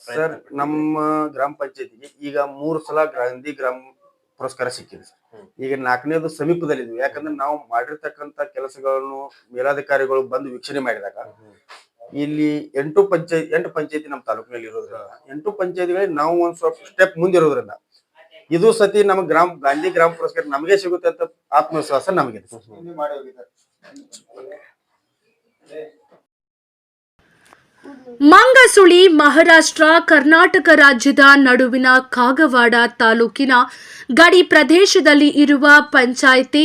Sir ನಮ್ಮ ಗ್ರಾಮ ಪಂಚಾಯತಿಗೆ ಈಗ 3 ಸಲ ಗಾಂಧಿ ಗ್ರಾಮ ಪುರಸ್ಕಾರ ಸಿಕ್ಕಿದೆ ಸರ್. ಈಗ 4ನೇದು ಸಮೀಪದಲ್ಲಿದ್ವಿ. ಯಾಕಂದ್ರೆ ನಾವು ಮಾಡಿರ್ತಕ್ಕಂಥ ಕೆಲಸಗಳನ್ನು ಮೇಲಾಧಿಕಾರಿಗಳು ಬಂದು ವೀಕ್ಷಣೆ ಮಾಡಿದಾಗ ಇಲ್ಲಿ 8 ಪಂಚಾಯತಿ ನಮ್ಮ ತಾಲೂಕಿನಲ್ಲಿ ಇರೋದ್ರಿಂದ 8 ಪಂಚಾಯತಿಗಳಲ್ಲಿ ನಾವು ಒಂದ್ ಸ್ವಲ್ಪ ಸ್ಟೆಪ್ ಮುಂದೆ ಇರೋದ್ರಿಂದ ಇದು ಸತಿ ನಮ್ಮ ಗಾಂಧಿ ಗ್ರಾಮ ಪುರಸ್ಕಾರ ನಮಗೆ ಸಿಗುತ್ತೆ ಅಂತ ಆತ್ಮವಿಶ್ವಾಸ ನಮಗಿದೆ. ಮಂಗಸುಳಿ ಮಹಾರಾಷ್ಟ್ರ ಕರ್ನಾಟಕ ರಾಜ್ಯದ ನಡುವಿನ ಕಾಗವಾಡ ತಾಲೂಕಿನ ಗಡಿ ಪ್ರದೇಶದಲ್ಲಿ ಇರುವ ಪಂಚಾಯಿತಿ.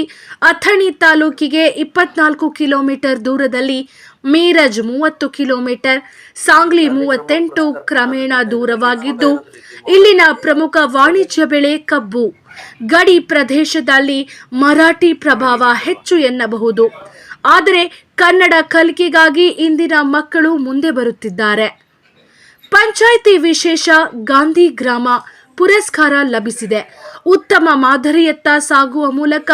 ಅಥಣಿ ತಾಲೂಕಿಗೆ 24 ಕಿಲೋಮೀಟರ್ ದೂರದಲ್ಲಿ, ಮೀರಜ್ 30 ಕಿಲೋಮೀಟರ್, ಸಾಂಗ್ಲಿ 38 ಕ್ರಮೇಣ ದೂರವಾಗಿದ್ದು ಇಲ್ಲಿನ ಪ್ರಮುಖ ವಾಣಿಜ್ಯ ಬೆಳೆ ಕಬ್ಬು. ಗಡಿ ಪ್ರದೇಶದಲ್ಲಿ ಮರಾಠಿ ಪ್ರಭಾವ ಹೆಚ್ಚು ಎನ್ನಬಹುದು. ಆದರೆ ಕನ್ನಡ ಕಲಿಕೆಗಾಗಿ ಇಂದಿನ ಮಕ್ಕಳು ಮುಂದೆ ಬರುತ್ತಿದ್ದಾರೆ. ಪಂಚಾಯಿತಿ ವಿಶೇಷ ಗಾಂಧಿ ಗ್ರಾಮ ಪುರಸ್ಕಾರ ಲಭಿಸಿದೆ. ಉತ್ತಮ ಮಾದರಿಯತ್ತ ಸಾಗುವ ಮೂಲಕ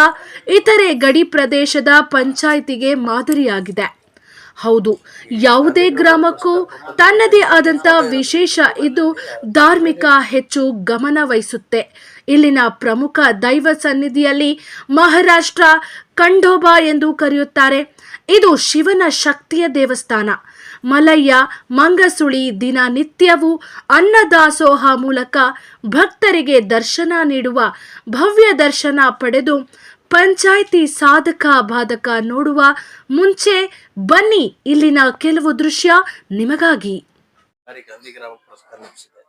ಇತರೆ ಗಡಿ ಪ್ರದೇಶದ ಪಂಚಾಯಿತಿಗೆ ಮಾದರಿಯಾಗಿದೆ. ಹೌದು, ಯಾವುದೇ ಗ್ರಾಮಕ್ಕೂ ತನ್ನದೇ ಆದಂಥ ವಿಶೇಷ ಇದ್ದು ಧಾರ್ಮಿಕ ಹೆಚ್ಚು ಗಮನ ವಹಿಸುತ್ತೆ. ಇಲ್ಲಿನ ಪ್ರಮುಖ ದೈವ ಸನ್ನಿಧಿಯಲ್ಲಿ ಮಹಾರಾಷ್ಟ್ರ ಖಂಡೋಬಾ ಎಂದು ಕರೆಯುತ್ತಾರೆ. ಇದು ಶಿವನ ಶಕ್ತಿಯ ದೇವಸ್ಥಾನ. ಮಲಯ್ಯ ಮಂಗಸುಳಿ ದಿನನಿತ್ಯವೂ ಅನ್ನದಾಸೋಹ ಮೂಲಕ ಭಕ್ತರಿಗೆ ದರ್ಶನ ನೀಡುವ ಭವ್ಯ ದರ್ಶನ ಪಡೆದು ಪಂಚಾಯಿತಿ ಸಾಧಕ ಬಾಧಕ ನೋಡುವ ಮುಂಚೆ ಬನ್ನಿ ಇಲ್ಲಿನ ಕೆಲವು ದೃಶ್ಯ ನಿಮಗಾಗಿ. ಗಾಂಧಿ ಗ್ರಾಮ ಪುರಸ್ಕಾರ ಲಭಿಸಿದೆ.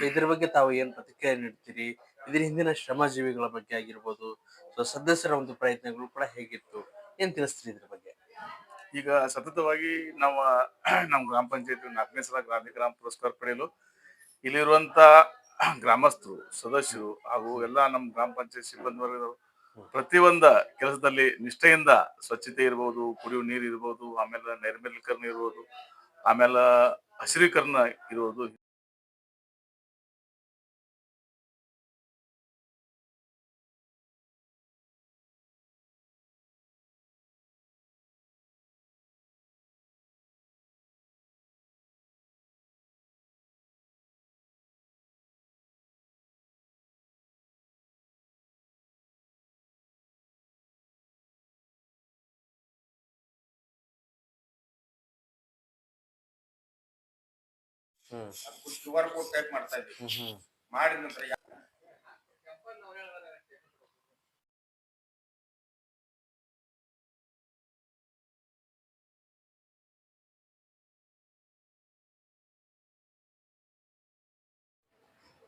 ಇದ್ರ ಬಗ್ಗೆ ತಾವು ಏನ್ ಪ್ರತಿಕ್ರಿಯೆ ನೀಡ್ತೀರಿ? ಇದ್ರ ಹಿಂದಿನ ಶ್ರಮಜೀವಿಗಳ ಬಗ್ಗೆ ಆಗಿರ್ಬೋದು, ಸದಸ್ಯರ ಒಂದು ಪ್ರಯತ್ನಗಳು ಕೂಡ ಹೇಗಿತ್ತು, ಏನ್ ತಿಳಿಸ್ತೀರಿ ಇದ್ರ ಬಗ್ಗೆ? ಈಗ ಸತತವಾಗಿ ನಮ್ಮ ಗ್ರಾಮ ಪಂಚಾಯತ್ 4ನೇ ಸಲ ಗಾಂಧಿ ಗ್ರಾಮ ಪುರಸ್ಕಾರ ಪಡೆಯಲು ಇಲ್ಲಿರುವಂತ ಗ್ರಾಮಸ್ಥರು, ಸದಸ್ಯರು ಹಾಗೂ ಎಲ್ಲಾ ನಮ್ಮ ಗ್ರಾಮ ಪಂಚಾಯತ್ ಸಿಬ್ಬಂದಿ ವರ್ಗದವರು ಪ್ರತಿಯೊಂದ ಕೆಲಸದಲ್ಲಿ ನಿಷ್ಠೆಯಿಂದ ಸ್ವಚ್ಛತೆ ಇರ್ಬೋದು, ಕುಡಿಯುವ ನೀರು ಇರ್ಬೋದು, ಆಮೇಲೆ ನೈರ್ಮಲ್ಯೀಕರಣ ಇರ್ಬೋದು, ಆಮೇಲೆ ಹಸಿರೀಕರಣ ಇರ್ಬೋದು. QR ಕೋಡ್ ಟೈಪ್ ಮಾಡ್ತಾ ಇದ್ದೀವಿ. ಮಾಡಿದ ನಂತರ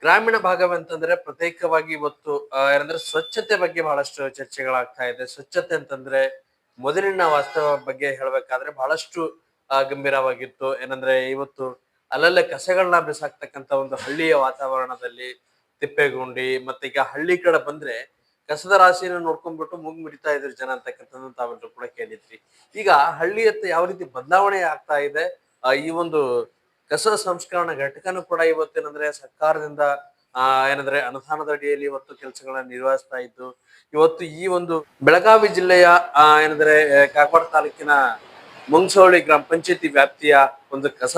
ಗ್ರಾಮೀಣ ಭಾಗವಂತಂದ್ರೆ ಪ್ರತ್ಯೇಕವಾಗಿ ಇವತ್ತು ಏನಂದ್ರೆ ಸ್ವಚ್ಛತೆ ಬಗ್ಗೆ ಬಹಳಷ್ಟು ಚರ್ಚೆಗಳಾಗ್ತಾ ಇದೆ. ಸ್ವಚ್ಛತೆ ಅಂತಂದ್ರೆ ಮೊದಲಿನ ವಾಸ್ತವ ಬಗ್ಗೆ ಹೇಳ್ಬೇಕಾದ್ರೆ ಬಹಳಷ್ಟು ಗಂಭೀರವಾಗಿತ್ತು. ಏನಂದ್ರೆ ಇವತ್ತು ಅಲ್ಲಲ್ಲೇ ಕಸಗಳನ್ನ ಬಿಸಾಕ್ತಕ್ಕಂತ ಒಂದು ಹಳ್ಳಿಯ ವಾತಾವರಣದಲ್ಲಿ ತಿಪ್ಪೆಗುಂಡಿ, ಮತ್ತೆ ಈಗ ಹಳ್ಳಿ ಕಡೆ ಬಂದ್ರೆ ಕಸದ ರಾಶಿನ ನೋಡ್ಕೊಂಡ್ಬಿಟ್ಟು ಮುರಿತಾ ಇದ್ರು ಜನ ಅಂತಕ್ಕಂಥದ್ದು ತಾವೆಲ್ಲರೂ ಕೂಡ ಕೇಳಿದ್ರಿ. ಈಗ ಹಳ್ಳಿಯತ್ತ ಯಾವ ರೀತಿ ಬದಲಾವಣೆ ಆಗ್ತಾ ಇದೆ, ಈ ಒಂದು ಕಸ ಸಂಸ್ಕರಣಾ ಘಟಕನೂ ಕೂಡ ಇವತ್ತೇನಂದ್ರೆ ಸರ್ಕಾರದಿಂದ ಏನಂದ್ರೆ ಅನುದಾನದ ಅಡಿಯಲ್ಲಿ ಇವತ್ತು ಕೆಲಸಗಳನ್ನ ನಿರ್ವಹಿಸ್ತಾ ಇದ್ದು, ಇವತ್ತು ಈ ಒಂದು ಬೆಳಗಾವಿ ಜಿಲ್ಲೆಯ ಏನಂದ್ರೆ ಕಾಗವಾಡ ತಾಲೂಕಿನ ಮುಂಗಸೋಳಿ ಗ್ರಾಮ ಪಂಚಾಯತಿ ವ್ಯಾಪ್ತಿಯ ಒಂದು ಕಸ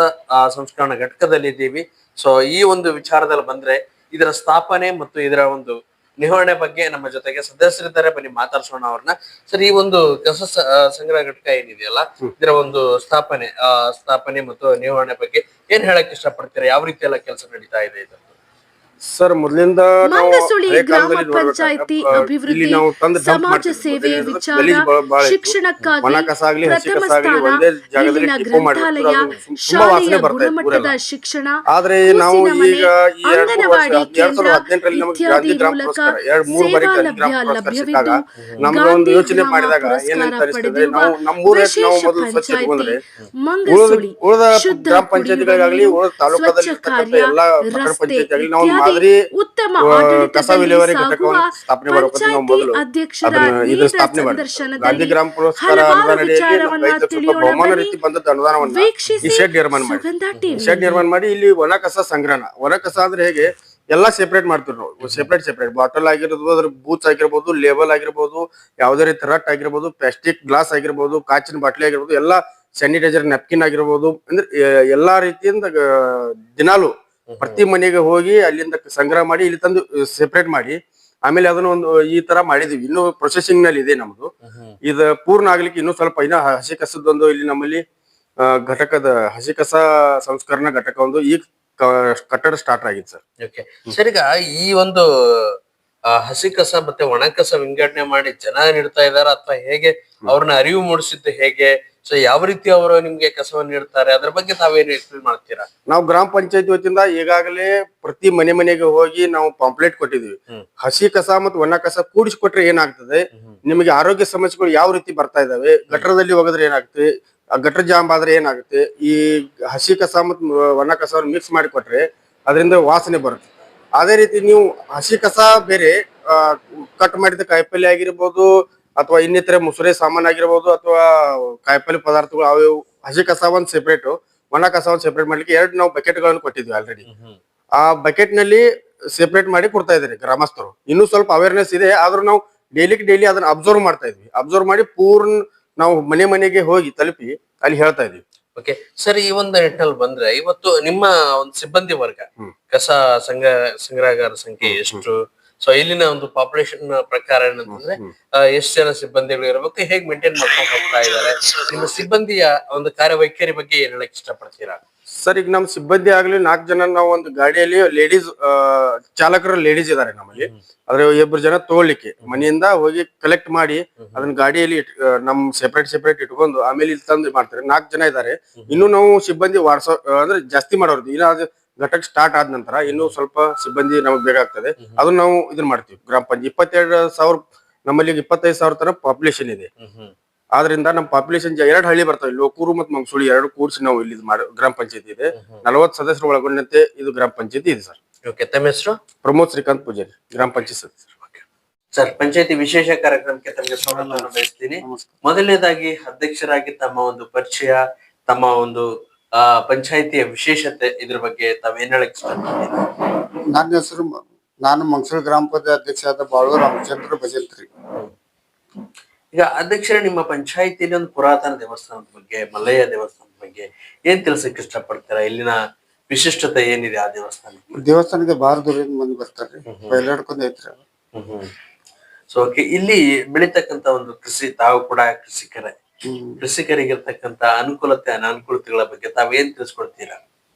ಸಂಸ್ಕರಣಾ ಘಟಕದಲ್ಲಿ ಇದ್ದೀವಿ. ಸೊ ಈ ಒಂದು ವಿಚಾರದಲ್ಲಿ ಬಂದ್ರೆ ಇದರ ಸ್ಥಾಪನೆ ಮತ್ತು ಇದರ ಒಂದು ನಿರ್ವಹಣೆ ಬಗ್ಗೆ ನಮ್ಮ ಜೊತೆಗೆ ಸದಸ್ಯರಿದ್ದಾರೆ, ಬನ್ನಿ ಮಾತಾಡ್ಸೋಣ ಅವ್ರನ್ನ. ಸರ್, ಈ ಒಂದು ಕಸ ಸಂಗ್ರಹ ಘಟಕ ಏನಿದೆಯಲ್ಲ, ಇದರ ಒಂದು ಸ್ಥಾಪನೆ ಮತ್ತು ನಿರ್ವಹಣೆ ಬಗ್ಗೆ ಏನ್ ಹೇಳಕ್ ಇಷ್ಟಪಡ್ತೀರಾ? ಯಾವ ರೀತಿ ಎಲ್ಲ ಕೆಲಸ ನಡೀತಾ ಇದೆ ಇದು? ಸರ್, ಮೊದಲಿಂದ ಮಂಗಸುಳಿ ಗ್ರಾಮ ಪಂಚಾಯಿತಿ ಅಭಿವೃದ್ಧಿ, ಸಮಾಜ ಸೇವೆ, ವಿಚಾರ, ಶಿಕ್ಷಣಕ್ಕಾಗಿ ಪ್ರಥಮ ಸ್ಥಾನ. ಇಲ್ಲಿನ ಗ್ರಂಥಾಲಯ, ಶಾಲೆಯ ಗುಣಮಟ್ಟದ ಶಿಕ್ಷಣ, ಅಂಗನವಾಡಿ ಕೇಂದ್ರ ಇತ್ಯಾದಿ ಮೂಲಕ ಸೇವಾ ಲಭ್ಯವಿದ್ದು ಗಾಂಧಿ ಗ್ರಾಮ ಪುರಸ್ಕಾರ ಪಡೆದಿರುವ ವಿಶೇಷ ಪಂಚಾಯಿತಿ ಮಂಗಸುಳಿ. ಶುದ್ಧ ಕುಡಿಯುವ ನೀರು, ಸ್ವಚ್ಛ ಕಾರ್ಯ, ರಸ್ತೆ ಇತ್ಯಾದಿ ಉತ್ತಮ ಆಡಳಿತದಲ್ಲಿ ಸಾಗುವ ಪಂಚಾಯಿತಿ ಅಧ್ಯಕ್ಷರ ನೇರ ಸಂದರ್ಶನದಲ್ಲಿ ಹಲವಾರು ವಿಚಾರವನ್ನ ತಿಳಿಯೋಣ. ಶೆಡ್ ನಿರ್ಮಾಣ ಮಾಡಿ ಇಲ್ಲಿ ಒಣ ಕಸ ಸಂಗ್ರಹಣ. ಒಣ ಕಸ ಅಂದ್ರೆ ಹೇಗೆ ಎಲ್ಲಾ ಸೆಪರೇಟ್ ಮಾಡ್ತೀವಿ ನಾವು. ಸೆಪರೇಟ್ ಬಾಟಲ್ ಆಗಿರ್ಬೋದು, ಅದ್ರ ಬೂತ್ಸ್ ಆಗಿರ್ಬೋದು, ಲೇಬಲ್ ಆಗಿರ್ಬೋದು, ಯಾವ್ದೇ ರೀತಿ ರಟ್ ಆಗಿರ್ಬೋದು, ಪ್ಲಾಸ್ಟಿಕ್ ಗ್ಲಾಸ್ ಆಗಿರ್ಬೋದು, ಕಾಚಿನ ಬಾಟ್ಲಿ ಆಗಿರ್ಬೋದು, ಎಲ್ಲಾ ಸ್ಯಾನಿಟೈಸರ್, ನೆಪ್ಕಿನ್ ಆಗಿರ್ಬೋದು, ಅಂದ್ರೆ ಎಲ್ಲಾ ರೀತಿಯಿಂದ ದಿನಾಲು ಪ್ರತಿ ಮನೆಗೆ ಹೋಗಿ ಅಲ್ಲಿಂದ ಸಂಗ್ರಹ ಮಾಡಿ ಇಲ್ಲಿ ತಂದು ಸೆಪರೇಟ್ ಮಾಡಿ ಆಮೇಲೆ ಅದನ್ನ ಒಂದು ಈ ತರ ಮಾಡಿದೀವಿ. ಇನ್ನು ಪ್ರೊಸೆಸಿಂಗ್ ನಲ್ಲಿ ಇದೆ ನಮ್ದು. ಇದು ಪೂರ್ಣ ಆಗ್ಲಿಕ್ಕೆ ಇನ್ನೂ ಸ್ವಲ್ಪ ಇನ್ನ ಹಸಿ ಕಸದೊಂದು ಇಲ್ಲಿ ನಮ್ಮಲ್ಲಿ ಘಟಕದ ಹಸಿ ಕಸ ಸಂಸ್ಕರಣಾ ಘಟಕ ಒಂದು ಈಗ ಕಟ್ಟಡ ಸ್ಟಾರ್ಟ್ ಆಗಿದೆ ಸರ್. ಓಕೆ ಸರ್, ಈಗ ಈ ಒಂದು ಹಸಿ ಕಸ ಮತ್ತೆ ಒಣ ಕಸ ವಿಂಗಡಣೆ ಮಾಡಿ ಜನ ನೀಡ್ತಾ ಇದಾರ ಅಥವಾ ಹೇಗೆ ಅವ್ರನ್ನ ಅರಿವು ಮೂಡಿಸಿದ್ದು ಹೇಗೆ? ಸೊ ಯಾವ ರೀತಿ ಅವರು ನಿಮ್ಗೆ ಕಸವನ್ನು ನೀಡ್ತಾರೆ ಅದ್ರ ಬಗ್ಗೆ ತಾವೇನು ಎಕ್ಸ್ಪ್ಲೇನ್ ಮಾಡ್ತೀರಾ? ನಾವು ಗ್ರಾಮ ಪಂಚಾಯತಿ ವತಿಯಿಂದ ಈಗಾಗಲೇ ಪ್ರತಿ ಮನೆ ಮನೆಗೆ ಹೋಗಿ ನಾವು ಪಾಂಪ್ಲೆಟ್ ಕೊಟ್ಟಿದ್ವಿ. ಹಸಿ ಕಸ ಮತ್ತು ಒಣ ಕಸ ಕೂಡಿಸಿ ಕೊಟ್ರೆ ಏನಾಗ್ತದೆ, ನಿಮಗೆ ಆರೋಗ್ಯ ಸಮಸ್ಯೆಗಳು ಯಾವ ರೀತಿ ಬರ್ತಾ ಇದಾವೆ, ಗಟರದಲ್ಲಿ ಹೋಗಿದ್ರೆ ಏನಾಗ್ತದೆ, ಗಟರ್ ಜಾಮ್ ಆದ್ರೆ ಏನಾಗುತ್ತೆ, ಈ ಹಸಿ ಕಸ ಮತ್ತು ಒಣ ಕಸವನ್ನು ಮಿಕ್ಸ್ ಮಾಡಿ ಕೊಟ್ರೆ ಅದರಿಂದ ವಾಸನೆ ಬರುತ್ತೆ. ಅದೇ ರೀತಿ ನೀವು ಹಸಿ ಕಸ ಬೇರೆ ಕಟ್ ಮಾಡಿದ ಕಾಯಿಪಲ್ಲೆ ಆಗಿರ್ಬೋದು ಅಥವಾ ಇನ್ನಿತರೆ ಮುಸುರೆ ಸಾಮಾನ್ ಆಗಿರ್ಬೋದು ಅಥವಾ ಕಾಯಿಪಲ್ಲೆ ಪದಾರ್ಥಗಳು ಅವು ಹಸಿ ಕಸ ಒಂದ್ ಸೆಪರೇಟ್, ಒಣ ಕಸ ಒಂದ್ ಸೆಪರೇಟ್ ಮಾಡ್ಲಿಕ್ಕೆ ಎರಡು ನಾವು ಬಕೆಟ್ ಗಳನ್ನು ಕೊಟ್ಟಿದ್ವಿ ಆಲ್ರೆಡಿ. ಆ ಬಕೆಟ್ ನಲ್ಲಿ ಸೆಪರೇಟ್ ಮಾಡಿ ಕೊಡ್ತಾ ಇದ್ದಾರೆ ಗ್ರಾಮಸ್ಥರು. ಇನ್ನೂ ಸ್ವಲ್ಪ ಅವೇರ್ನೆಸ್ ಇದೆ, ಆದ್ರೂ ನಾವು ಡೈಲಿ ಅದನ್ನ ಅಬ್ಸರ್ವ್ ಮಾಡ್ತಾ ಇದ್ವಿ. ಅಬ್ಸರ್ವ್ ಮಾಡಿ ಪೂರ್ಣ ನಾವು ಮನೆ ಮನೆಗೆ ಹೋಗಿ ತಲುಪಿ ಅಲ್ಲಿ ಹೇಳ್ತಾ ಇದೀವಿ. ಓಕೆ ಸರ್, ಈ ಒಂದು ನಿಟ್ಟಿನಲ್ಲಿ ಬಂದ್ರೆ ಇವತ್ತು ನಿಮ್ಮ ಒಂದು ಸಿಬ್ಬಂದಿ ವರ್ಗ, ಕಸ ಸಂಗ್ರಹಗಾರ ಸಂಖ್ಯೆ ಎಷ್ಟು? ಸೊ ಇಲ್ಲಿನ ಒಂದು ಪಾಪ್ಯುಲೇಷನ್ ಪ್ರಕಾರ ಏನಂತಂದ್ರೆ ಎಷ್ಟು ಜನ ಸಿಬ್ಬಂದಿಗಳು ಇರಬೇಕು, ಹೇಗೆ ಮೇಂಟೈನ್ ಮಾಡ್ಕೊಂಡು ಹೋಗ್ತಾ ಇದ್ದಾರೆ? ನಿಮ್ಮ ಸಿಬ್ಬಂದಿಯ ಒಂದು ಕಾರ್ಯವೈಖರಿ ಬಗ್ಗೆ ಏನ್ ಹೇಳಕ್ ಇಷ್ಟಪಡ್ತೀರಾ? ಸರ್, ಈಗ ನಮ್ ಸಿಬ್ಬಂದಿ ಆಗ್ಲಿ 4 ಜನ ನಾವು ಒಂದು ಗಾಡಿಯಲ್ಲಿ ಲೇಡೀಸ್ ಚಾಲಕರು ಲೇಡೀಸ್ ಇದಾರೆ ನಮ್ಮಲ್ಲಿ. ಆದ್ರೆ 2 ಜನ ತಗೊಳ್ಳಿಕ್ಕೆ ಮನೆಯಿಂದ ಹೋಗಿ ಕಲೆಕ್ಟ್ ಮಾಡಿ ಅದನ್ನ ಗಾಡಿಯಲ್ಲಿ ನಮ್ ಸೆಪರೇಟ್ ಇಟ್ಕೊಂಡು ಆಮೇಲೆ ಇಲ್ಲಿ ತಂದು ಮಾಡ್ತಾರೆ. 4 ಜನ ಇದಾರೆ. ಇನ್ನು ನಾವು ಸಿಬ್ಬಂದಿ ವಾಡ್ಸೋ ಅಂದ್ರೆ ಜಾಸ್ತಿ ಮಾಡೋರ್ದು. ಇನ್ನ ಅದು ಘಟಕ ಸ್ಟಾರ್ಟ್ ಆದ ನಂತರ ಇನ್ನೂ ಸ್ವಲ್ಪ ಸಿಬ್ಬಂದಿ ನಮಗ್ ಬೇಕಾಗ್ತದೆ. ಅದನ್ನ ನಾವು ಇದನ್ನ ಮಾಡ್ತೀವಿ. ಗ್ರಾಮ ಪಂಚಾಯತ್ 22,000 ನಮ್ಮಲ್ಲಿ 25,000 ತರ ಪಾಪ್ಯುಲೇಷನ್ ಇದೆ. ಆದ್ರಿಂದ ನಮ್ಮ ಪಾಪ್ಯುಲೇಷನ್ 2 ಹಳ್ಳಿ ಬರ್ತವೆ, ಲೋಕೂರು ಮತ್ತು ಮಂಗಸೂಳಿ 2 ಕೂಡಿಸಿ ನಾವು ಇಲ್ಲಿ ಗ್ರಾಮ ಪಂಚಾಯತಿ ಇದೆ. 40 ಸದಸ್ಯರು ಒಳಗೊಂಡಂತೆ ಇದು ಗ್ರಾಮ ಪಂಚಾಯತಿ ಇದೆ ಸರ್. ಓಕೆ, ತಮ್ಮ ಹೆಸರು? ಪ್ರಮೋದ್ ಶ್ರೀಕಾಂತ್ ಪೂಜಾರಿ, ಗ್ರಾಮ ಪಂಚಾಯತ್ ಸದಸ್ಯರು. ಸರ್, ಪಂಚಾಯತಿ ವಿಶೇಷ ಕಾರ್ಯಕ್ರಮಕ್ಕೆ ತಮಗೆ ಸ್ವಾಗತವನ್ನು ಬಯಸ್ತೀನಿ. ಮೊದಲನೇದಾಗಿ ಅಧ್ಯಕ್ಷರಾಗಿ ತಮ್ಮ ಒಂದು ಪರಿಚಯ, ತಮ್ಮ ಒಂದು ಪಂಚಾಯತಿಯ ವಿಶೇಷತೆ, ಇದ್ರ ಬಗ್ಗೆ ತಾವೇನ್ ಹೇಳಕ್ ಇಷ್ಟಪಡ್ತೀರಾ? ನನ್ನ ಹೆಸರು, ನಾನು ಮಂಗಸೂರು ಗ್ರಾಮ ಪಂಚಾಯತ್ ಅಧ್ಯಕ್ಷ ಆದ ಬಾಳು ರಾಮಚಂದ್ರ ಭಜಂತ್ರಿ. ಈಗ ಅಧ್ಯಕ್ಷರೇ, ನಿಮ್ಮ ಪಂಚಾಯತಿಯಲ್ಲಿ ಒಂದು ಪುರಾತನ ದೇವಸ್ಥಾನದ ಬಗ್ಗೆ, ಮಲ್ಲಯ್ಯ ದೇವಸ್ಥಾನದ ಬಗ್ಗೆ ಏನ್ ತಿಳ್ಸಕ್ ಇಷ್ಟಪಡ್ತೀರಾ? ಇಲ್ಲಿನ ವಿಶಿಷ್ಟತೆ ಏನಿದೆ ಆ ದೇವಸ್ಥಾನಕ್ಕೆ ಬಾಳ ದೂರದಿಂದ ಮಂದಿ ಬರ್ತಾರ್ರಿ, ಬಯಲಾಡ್ಕೊಂಡ್ ಐತ್ರಿ. ಸೊ ಓಕೆ, ಇಲ್ಲಿ ಬೆಳಿತಕ್ಕಂತ ಒಂದು ಕೃಷಿ, ತಾವು ಕೂಡ ಕೃಷಿಕರಿಗಿರ್ತಕ್ಕಂತ ಅನುಕೂಲತೆ ಅನಾನುಕೂಲತೆಗಳ ಬಗ್ಗೆ ತಾವೇನ್ ತಿಳಿಸ್ಕೊಡ್ತೀರಾ?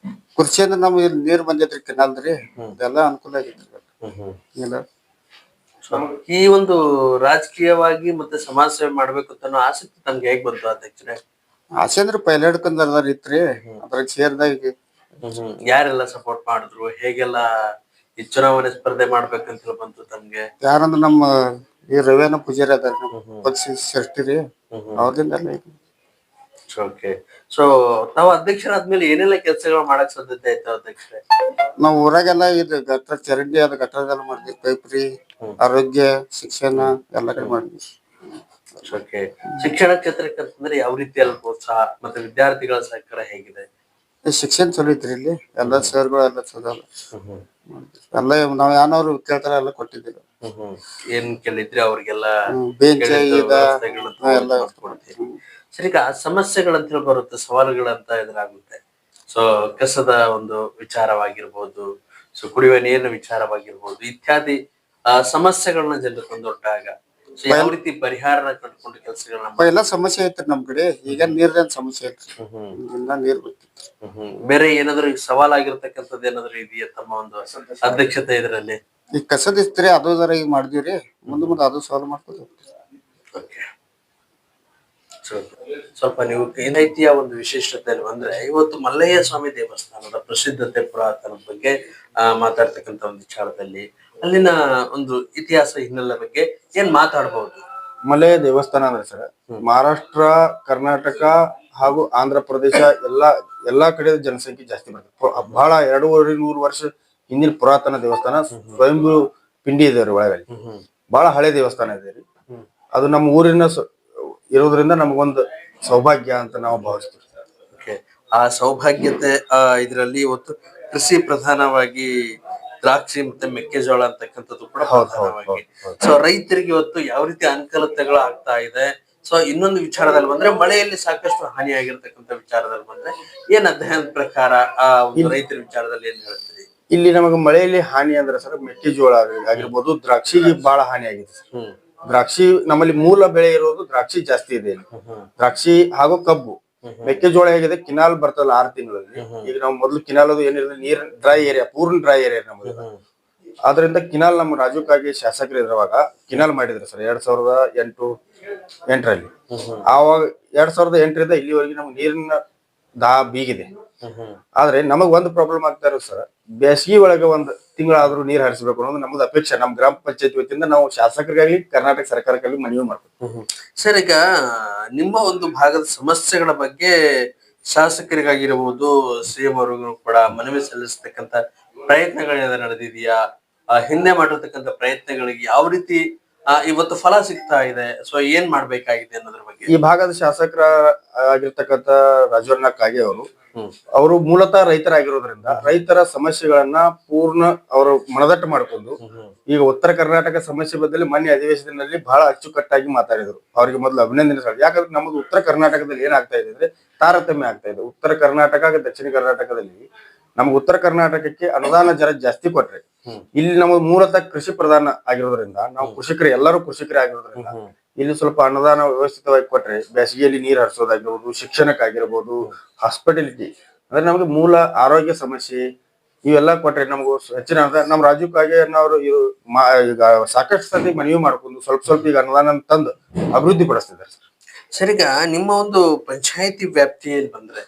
ಕೃಷಿ ಅಂದ್ರೆ ನಮ್ಗೆ ಇಲ್ಲಿ ನೀರ್ ಬಂದೈತ್ರಿ, ಕೆನಾಲ್ರಿ, ಅದೆಲ್ಲ ಅನುಕೂಲ ಆಗೈತ್ರಿ. ಈ ಒಂದು ರಾಜಕೀಯವಾಗಿ ಮತ್ತೆ ಸಮಾಜ ಸೇವೆ ಮಾಡ್ಬೇಕು ಅನ್ನೋ ಆಸಕ್ತಿ ತಮ್ಗೆ ಹೇಗ್ ಬಂತು ಅಧ್ಯಕ್ಷರೇ? ಆಸೆ ಅಂದ್ರೆ ಪೈಲಾಡ್ಕೊಂಡ್ ಇತ್ರಿ, ಅದ್ರಾಗ ಸೇರ್ದಾಗ ಯಾರೆಲ್ಲ ಸಪೋರ್ಟ್ ಮಾಡಿದ್ರು, ಹೇಗೆಲ್ಲ ಈ ಚುನಾವಣೆ ಸ್ಪರ್ಧೆ ಮಾಡ್ಬೇಕಂತ ಹೇಳಿ ಬಂತು ತಮ್ಗೆ? ಯಾರಂದ್ರ ನಮ್ಮ ಈ ರವಿಯನ್ನ ಪೂಜಾರಿ ಅದಾರ, ಪಕ್ಷ ಶ್ರೇಷ್ಠಿ ರೀ, ಅವ್ರಿಂದ. ಓಕೆ, ಸೊ ತಾವು ಅಧ್ಯಕ್ಷರಾದ್ಮೇಲೆ ಏನೆಲ್ಲ ಕೆಲಸಗಳು ಮಾಡಕ್ ಸಾಧ್ಯತೆ ಆಯ್ತು ಅಧ್ಯಕ್ಷರೇ? ನಾವ್ ಊರಾಗೆಲ್ಲ ಇದು ಗಟ್ರ ಚರಂಡಿ ಅದ ಗಟ್ಟರದೆಲ್ಲ ಮಾಡಿದ್ವಿ, ಪೈಪ್ರಿ, ಆರೋಗ್ಯ, ಶಿಕ್ಷಣ ಎಲ್ಲ ಕಡೆ ಮಾಡಿದ್ವಿ. ಓಕೆ, ಶಿಕ್ಷಣ ಕ್ಷೇತ್ರಕ್ಕೆ ಅಂತಂದ್ರೆ ಯಾವ ರೀತಿಯಲ್ಲಿ ಪ್ರೋತ್ಸಾಹ ಮತ್ತೆ ವಿದ್ಯಾರ್ಥಿಗಳ ಸಹಕಾರ ಹೇಗಿದೆ? ಶಿಕ್ಷಣ ಚಲೋ ಐತ್ರಿ ಇಲ್ಲಿ, ಎಲ್ಲ ಸರ್ಗಳು ಎಲ್ಲ ಚಲೋ ಎಲ್ಲ. ನಾವ್ ಯಾನವ್ರು ಕೇಳ್ತಾರ ಎಲ್ಲ ಕೊಟ್ಟಿದ್ದೀವಿ. ಏನ್ ಕೇಳಿದ್ರೆ ಅವ್ರಿಗೆಲ್ಲ ಬೆಂಚ್ ಎಲ್ಲ ಕೊಡ್ತೀವಿ. ಸರಿ, ಈಗ ಸಮಸ್ಯೆಗಳಂತ ಹೇಳಿ ಬರುತ್ತೆ, ಸವಾಲುಗಳಂತ ಎದುರಾಗುತ್ತೆ. ಸೊ ಕಸದ ಒಂದು ವಿಚಾರವಾಗಿರ್ಬೋದು, ಸೊ ಕುಡಿಯುವ ನೀರಿನ ವಿಚಾರವಾಗಿರ್ಬೋದು, ಇತ್ಯಾದಿ ಸಮಸ್ಯೆಗಳನ್ನ ಜನರು ಕೊಂದೊಟ್ಟಾಗ ಯಾವ ರೀತಿ ಪರಿಹಾರನ ಕಂಡುಕೊಂಡು ಕೆಲಸಗಳನ್ನ ಎಲ್ಲ ಸಮಸ್ಯೆ ಐತ್ರಿ ನಮ್ ಕಡೆ. ಈಗ ನೀರಿನ ಸಮಸ್ಯೆ ಐತ್ರಿ, ನೀರ್ ಬೇರೆ ಏನಾದ್ರು ಸವಾಲಾಗಿರ್ತಕ್ಕಂಥದ್ದು ಏನಾದ್ರು ಇದೆಯಾ ತಮ್ಮ ಒಂದು ಅಧ್ಯಕ್ಷತೆ ಇದರಲ್ಲಿ? ಈಗ ಕಸದ ಇಸ್ತ್ರಿ ಅದು ಈಗ ಮಾಡಿದಿವ್ರಿ, ಮುಂದೆ ಅದು ಸಾಲ್ವ್ ಮಾಡ್ಕೋದು. ಸ್ವಲ್ಪ ನೀವು ಏನೈತಿಯ ಒಂದು ವಿಶೇಷತೆ ಅಂದ್ರೆ, ಇವತ್ತು ಮಲ್ಲಯ್ಯ ಸ್ವಾಮಿ ದೇವಸ್ಥಾನದ ಪ್ರಸಿದ್ಧತೆ, ಪುರಾತನದ ಬಗ್ಗೆ ಮಾತಾಡ್ತಕ್ಕಂಥ ಒಂದು ವಿಚಾರದಲ್ಲಿ ಅಲ್ಲಿನ ಒಂದು ಇತಿಹಾಸ ಹಿನ್ನೆಲೆ ಬಗ್ಗೆ ಏನ್ ಮಾತಾಡ್ಬಹುದು? ಮಲ್ಲಯ್ಯ ದೇವಸ್ಥಾನ ಅಂದ್ರೆ ಸರ್, ಮಹಾರಾಷ್ಟ್ರ, ಕರ್ನಾಟಕ ಹಾಗೂ ಆಂಧ್ರ ಪ್ರದೇಶ ಎಲ್ಲಾ ಕಡೆ ಜನಸಂಖ್ಯೆ ಜಾಸ್ತಿ ಬರ್ತದೆ. ಬಹಳ 200 ವರ್ಷ ಹಿಂದಿನ ಪುರಾತನ ದೇವಸ್ಥಾನ, ಸ್ವಯಂಭೂ ಪಿಂಡಿ ಇದೆ ಒಳಗಡೆ. ಬಹಳ ಹಳೆ ದೇವಸ್ಥಾನ ಇದೆ ರೀ. ಅದು ನಮ್ಮ ಊರಿನ ಇರೋದ್ರಿಂದ ನಮಗೊಂದು ಸೌಭಾಗ್ಯ ಅಂತ ನಾವು ಭಾವಿಸ್ತೀವಿ. ಆ ಸೌಭಾಗ್ಯತೆ ಇದರಲ್ಲಿ ಇವತ್ತು ಕೃಷಿ ಪ್ರಧಾನವಾಗಿ ದ್ರಾಕ್ಷಿ ಮತ್ತೆ ಮೆಕ್ಕೆಜೋಳ ಅಂತಕ್ಕಂಥದ್ದು ಕೂಡ ಪ್ರಧಾನವಾಗಿ. ಸೊ ರೈತರಿಗೆ ಇವತ್ತು ಯಾವ ರೀತಿ ಅನುಕೂಲತೆಗಳು ಆಗ್ತಾ ಇದೆ? ಸೊ ಇನ್ನೊಂದು ವಿಚಾರದಲ್ಲಿ ಬಂದ್ರೆ, ಮಳೆಯಲ್ಲಿ ಸಾಕಷ್ಟು ಹಾನಿಯಾಗಿರ್ತಕ್ಕಂಥ ವಿಚಾರದಲ್ಲಿ ಬಂದ್ರೆ, ಏನ್ ಅಧ್ಯಯನದ ಪ್ರಕಾರ ಆ ಒಂದು ರೈತರ ವಿಚಾರದಲ್ಲಿ ಏನ್ ಹೇಳ್ತೀರಿ? ಇಲ್ಲಿ ನಮಗೆ ಮಳೆಯಲ್ಲಿ ಹಾನಿ ಅಂದ್ರೆ ಸರ್ ಮೆಕ್ಕೆಜೋಳ ಆಗಿರ್ಬೋದು, ದ್ರಾಕ್ಷಿಗೆ ಬಹಳ ಹಾನಿ ಆಗಿದೆ ಸರ್. ದ್ರಾಕ್ಷಿ ನಮ್ಮಲ್ಲಿ ಮೂಲ ಬೆಳೆ ಇರೋದು ದ್ರಾಕ್ಷಿ ಜಾಸ್ತಿ ಇದೆ ಇಲ್ಲಿ. ದ್ರಾಕ್ಷಿ ಹಾಗೂ ಕಬ್ಬು. ಮೆಕ್ಕೆಜೋಳ ಹೇಗಿದೆ, ಕಿನಾಲ್ ಬರ್ತಲ್ಲ 6 ತಿಂಗಳಲ್ಲಿ. ಈಗ ನಾವು ಮೊದಲು ಕಿನಾಲ್ ಅದು ಏನಿರೋದು ನೀರ್ ಡ್ರೈ ಏರಿಯಾ, ಪೂರ್ಣ ಡ್ರೈ ಏರಿಯಾ ನಮ್ಮದು. ಆದ್ರಿಂದ ಕಿನಾಲ್ ನಮ್ಮ ರಾಜುಕಾಗಿ ಶಾಸಕರು ಇರುವಾಗ ಕಿನಾಲ್ ಮಾಡಿದ್ರು ಸರ್ 2008ರಲ್ಲಿ. ಆವಾಗ 2008ರಿಂದ ಇಲ್ಲಿವರೆಗೆ ನಮ್ಗೆ ನೀರಿನ ಬೀಗಿದೆ. ಆದ್ರೆ ನಮಗ್ ಒಂದು ಪ್ರಾಬ್ಲಮ್ ಆಗ್ತಾ ಇರೋದು ಸರ್, ಬೇಸಿಗೆ ಒಳಗೆ ಒಂದ್ ತಿಂಗಳಾದ್ರೂ ನೀರ್ ಹರಿಸಬೇಕು ಅನ್ನೋದು ನಮ್ದು ಅಪೇಕ್ಷೆ. ನಮ್ ಗ್ರಾಮ ಪಂಚಾಯತ್ ವತಿಯಿಂದ ನಾವು ಶಾಸಕರಿಗಾಗ್ಲಿ ಕರ್ನಾಟಕ ಸರ್ಕಾರಕ್ಕಾಗ್ಲಿ ಮನವಿ ಮಾಡ್ತೀವಿ. ಸರ್, ಈಗ ನಿಮ್ಮ ಒಂದು ಭಾಗದ ಸಮಸ್ಯೆಗಳ ಬಗ್ಗೆ ಶಾಸಕರಿಗಾಗಿರಬಹುದು, ಸಿಎಂ ಅವರಿಗೂ ಕೂಡ ಮನವಿ ಸಲ್ಲಿಸತಕ್ಕಂತ ಪ್ರಯತ್ನಗಳೇನಾದ್ರು ನಡೆದಿದೆಯಾ? ಹಿಂದೆ ಮಾಡಿರ್ತಕ್ಕಂಥ ಪ್ರಯತ್ನಗಳಿಗೆ ಯಾವ ರೀತಿ ಇವತ್ತು ಫಲ ಸಿಗ್ತಾ ಇದೆ? ಸೊ ಏನ್ ಮಾಡ್ಬೇಕಾಗಿದೆ ಅನ್ನೋದ್ರ ಬಗ್ಗೆ ಈ ಭಾಗದ ಶಾಸಕರ ಆಗಿರ್ತಕ್ಕಂಥ ರಾಜವರ್ಣ ಕಾಗೆ ಅವರು ಮೂಲತಃ ರೈತರಾಗಿರೋದ್ರಿಂದ ರೈತರ ಸಮಸ್ಯೆಗಳನ್ನ ಪೂರ್ಣ ಅವರು ಮನದಟ್ಟು ಮಾಡಿಕೊಂಡು ಈಗ ಉತ್ತರ ಕರ್ನಾಟಕ ಸಮಸ್ಯೆ ಬದಲಿ ಮೊನ್ನೆ ಅಧಿವೇಶನದಲ್ಲಿ ಬಹಳ ಅಚ್ಚುಕಟ್ಟಾಗಿ ಮಾತಾಡಿದ್ರು. ಅವರಿಗೆ ಮೊದಲು ಅಭಿನಂದನೆ. ಯಾಕಂದ್ರೆ ನಮ್ಮದು ಉತ್ತರ ಕರ್ನಾಟಕದಲ್ಲಿ ಏನಾಗ್ತಾ ಇದೆ ಅಂದ್ರೆ ತಾರತಮ್ಯ ಆಗ್ತಾ ಇದೆ. ಉತ್ತರ ಕರ್ನಾಟಕ ದಕ್ಷಿಣ ಕರ್ನಾಟಕದಲ್ಲಿ ನಮ್ಗೆ ಉತ್ತರ ಕರ್ನಾಟಕಕ್ಕೆ ಅನುದಾನ ಜಾಸ್ತಿ ಕೊಟ್ರೆ, ಇಲ್ಲಿ ನಮಗೆ ಮೂಲತಃ ಕೃಷಿ ಪ್ರಧಾನ ಆಗಿರೋದ್ರಿಂದ ನಾವು ಕೃಷಿಕರು ಎಲ್ಲರೂ ಕೃಷಿಕರೇ ಆಗಿರೋದ್ರಿಂದ ಇಲ್ಲಿ ಸ್ವಲ್ಪ ಅನುದಾನ ವ್ಯವಸ್ಥಿತವಾಗಿ ಕೊಟ್ರೆ ಬೇಸಿಗೆಯಲ್ಲಿ ನೀರು ಹರಿಸೋದಾಗಿರ್ಬೋದು, ಶಿಕ್ಷಣಕ್ಕಾಗಿರ್ಬೋದು, ಹಾಸ್ಪಿಟಾಲಿಟಿ ಅಂದ್ರೆ ನಮಗೆ ಮೂಲ ಆರೋಗ್ಯ ಸಮಸ್ಯೆ ಇವೆಲ್ಲ ಕೊಟ್ರೆ ನಮಗೂ ಹೆಚ್ಚಿನ ನಮ್ಮ ರಾಜೀವ್ ಕಾಗೆ ಅನ್ನೋರು ಈಗ ಸಾಕಷ್ಟು ಸತಿ ಮನವಿ ಮಾಡ್ಕೊಂಡು ಸ್ವಲ್ಪ ಈಗ ಅನುದಾನ ತಂದು ಅಭಿವೃದ್ಧಿ ಪಡಿಸ್ತಿದ್ದಾರೆ. ಸರ್, ಈಗ ನಿಮ್ಮ ಒಂದು ಪಂಚಾಯತಿ ವ್ಯಾಪ್ತಿಯಲ್ಲಿ ಬಂದ್ರೆ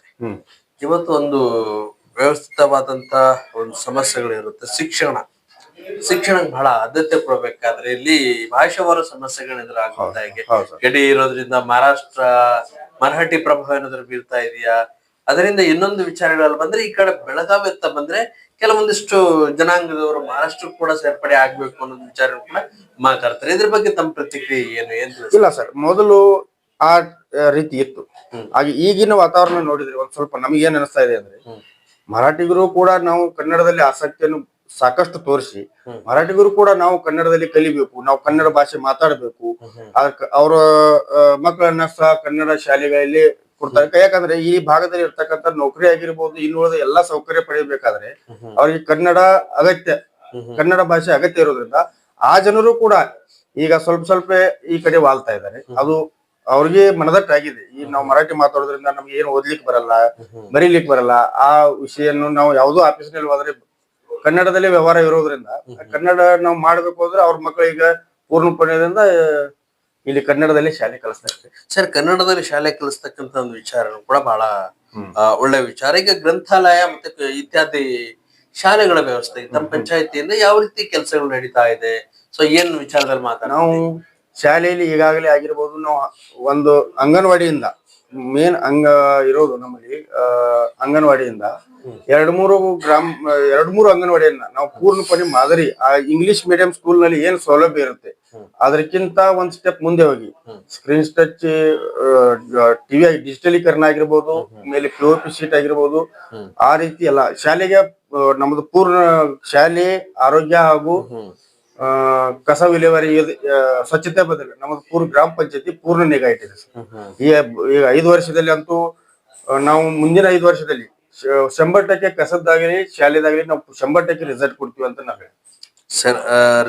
ಇವತ್ತು ಒಂದು ವ್ಯವಸ್ಥಿತವಾದಂತ ಒಂದು ಸಮಸ್ಯೆಗಳಿರುತ್ತೆ. ಶಿಕ್ಷಣಕ್ಕೆ ಬಹಳ ಆದ್ಯತೆ ಕೊಡ್ಬೇಕಾದ್ರೆ ಇಲ್ಲಿ ಭಾಷಾವಾರ ಸಮಸ್ಯೆಗಳು ಎದುರಾಗುತ್ತಾ ಇದೆ. ಗಡಿ ಇರೋದ್ರಿಂದ ಮರಾಠಿ ಪ್ರಭಾವ ಏನಾದ್ರು ಬೀರ್ತಾ ಇದೆಯಾ? ಅದರಿಂದ ಇನ್ನೊಂದು ವಿಚಾರಗಳಲ್ಲಿ ಬಂದ್ರೆ ಈ ಕಡೆ ಬೆಳಗಾವಿ ಅಂತ ಬಂದ್ರೆ ಕೆಲವೊಂದಿಷ್ಟು ಜನಾಂಗದವರು ಮಹಾರಾಷ್ಟ್ರ ಕೂಡ ಸೇರ್ಪಡೆ ಆಗ್ಬೇಕು ಅನ್ನೋದು ವಿಚಾರ ಕೂಡ ಮಾತಾಡ್ತಾರೆ. ಇದ್ರ ಬಗ್ಗೆ ತಮ್ಮ ಪ್ರತಿಕ್ರಿಯೆ ಏನು? ಇಲ್ಲ ಸರ್, ಮೊದಲು ಆ ರೀತಿ ಇತ್ತು. ಹಾಗೆ ಈಗಿನ ವಾತಾವರಣ ನೋಡಿದ್ರೆ ಒಂದ್ ಸ್ವಲ್ಪ ನಮ್ಗೆ ಏನ್ ಅನಿಸ್ತಾ ಇದೆ ಅಂದ್ರೆ, ಮರಾಠಿಗರು ಕೂಡ ನಾವು ಕನ್ನಡದಲ್ಲಿ ಆಸಕ್ತಿಯನ್ನು ಸಾಕಷ್ಟು ತೋರಿಸಿ ಮರಾಠಿಗರು ಕೂಡ ನಾವು ಕನ್ನಡದಲ್ಲಿ ಕಲಿಬೇಕು, ನಾವು ಕನ್ನಡ ಭಾಷೆ ಮಾತಾಡ್ಬೇಕು, ಅವರ ಮಕ್ಕಳನ್ನ ಸಹ ಕನ್ನಡ ಶಾಲೆಗಳಲ್ಲಿ ಕೊಡ್ತಾರೆ. ಯಾಕಂದ್ರೆ ಈ ಭಾಗದಲ್ಲಿ ಇರ್ತಕ್ಕಂಥ ನೌಕರಿ ಆಗಿರ್ಬೋದು, ಇನ್ನುಳಿದ ಎಲ್ಲಾ ಸೌಕರ್ಯ ಪಡೆಯಬೇಕಾದ್ರೆ ಅವ್ರಿಗೆ ಕನ್ನಡ ಅಗತ್ಯ, ಕನ್ನಡ ಭಾಷೆ ಅಗತ್ಯ ಇರೋದ್ರಿಂದ ಆ ಜನರು ಕೂಡ ಈಗ ಸ್ವಲ್ಪ ಈ ಕಡೆ ವಾಲ್ತಾ ಇದ್ದಾರೆ. ಅದು ಅವ್ರಿಗೆ ಮನದಟ್ಟಾಗಿದೆ. ಈ ನಾವು ಮರಾಠಿ ಮಾತಾಡೋದ್ರಿಂದ ನಮ್ಗೆ ಏನು ಓದ್ಲಿಕ್ಕೆ ಬರಲ್ಲ, ಬರೀಲಿಕ್ಕೆ ಬರಲ್ಲ. ಆ ವಿಷಯನ್ನು ನಾವು ಯಾವುದೋ ಆಫೀಸ್ನಲ್ಲಿ ಹೋದ್ರೆ ಕನ್ನಡದಲ್ಲಿ ವ್ಯವಹಾರ ಇರೋದ್ರಿಂದ ಕನ್ನಡ ನಾವು ಮಾಡ್ಬೇಕು ಅಂದ್ರೆ ಅವ್ರ ಮಕ್ಕಳಿಗೆ ಪೂರ್ಣಪಣದಿಂದ ಇಲ್ಲಿ ಕನ್ನಡದಲ್ಲಿ ಶಾಲೆ ಕಲಿಸ್ತಾ ಇರ್ತೀವಿ. ಸರ್, ಕನ್ನಡದಲ್ಲಿ ಶಾಲೆ ಕಲಿಸ್ತಕ್ಕಂತ ಒಂದು ವಿಚಾರ ಕೂಡ ಬಹಳ ಒಳ್ಳೆ ವಿಚಾರ. ಈಗ ಗ್ರಂಥಾಲಯ ಮತ್ತೆ ಇತ್ಯಾದಿ ಶಾಲೆಗಳ ವ್ಯವಸ್ಥೆ ನಮ್ಮ ಪಂಚಾಯತಿಯಿಂದ ಯಾವ ರೀತಿ ಕೆಲಸಗಳು ನಡೀತಾ ಇದೆ? ಸೊ ಏನ್ ವಿಚಾರದಲ್ಲಿ ನಾವು ಶಾಲೆಯಲ್ಲಿ ಈಗಾಗಲೇ ಆಗಿರ್ಬೋದು, ನಾವು ಒಂದು ಅಂಗನವಾಡಿಯಿಂದ ಮೇನ್ ಇರೋದು ನಮ್ಮಲ್ಲಿ ಅಂಗನವಾಡಿಯಿಂದ 2-3 ಅಂಗನವಾಡಿಯನ್ನ ನಾವು ಪೂರ್ಣಪಣಿ ಮಾದರಿ ಇಂಗ್ಲಿಷ್ ಮೀಡಿಯಂ ಸ್ಕೂಲ್ ನಲ್ಲಿ ಏನ್ ಸೌಲಭ್ಯ ಇರುತ್ತೆ ಅದಕ್ಕಿಂತ ಒಂದ್ ಸ್ಟೆಪ್ ಮುಂದೆ ಹೋಗಿ ಸ್ಕ್ರೀನ್ ಟಚ್ ಟಿವಿ ಡಿಜಿಟಲೀಕರಣ ಆಗಿರ್ಬೋದು, ಮೇಲೆ POP ಶೀಟ್ ಆಗಿರ್ಬೋದು, ಆ ರೀತಿ ಎಲ್ಲ ಶಾಲೆಗೆ ನಮ್ದು ಪೂರ್ಣ ಶಾಲೆ ಆರೋಗ್ಯ ಹಾಗೂ ಕಸ ವಿಲೇವಾರಿ ಸ್ವಚ್ಛತೆ ಬದಲು ನಮ್ಮದು ಪೂರ್ಣ ಗ್ರಾಮ ಪಂಚಾಯತಿ ಪೂರ್ಣ ನಿಗಾ ಇಟ್ಟಿದೆ ಸರ್. ಈಗ 5 ವರ್ಷದಲ್ಲಿ ಅಂತೂ ನಾವು ಮುಂದಿನ 5 ವರ್ಷದಲ್ಲಿ 100% ಕಸದ್ದಾಗಲಿ ಶಾಲೆದಾಗಲಿ ನಾವು 100% ರಿಸಲ್ಟ್ ಕೊಡ್ತೀವಿ ಅಂತ ನಾವು ಹೇಳಿ. ಸರ್,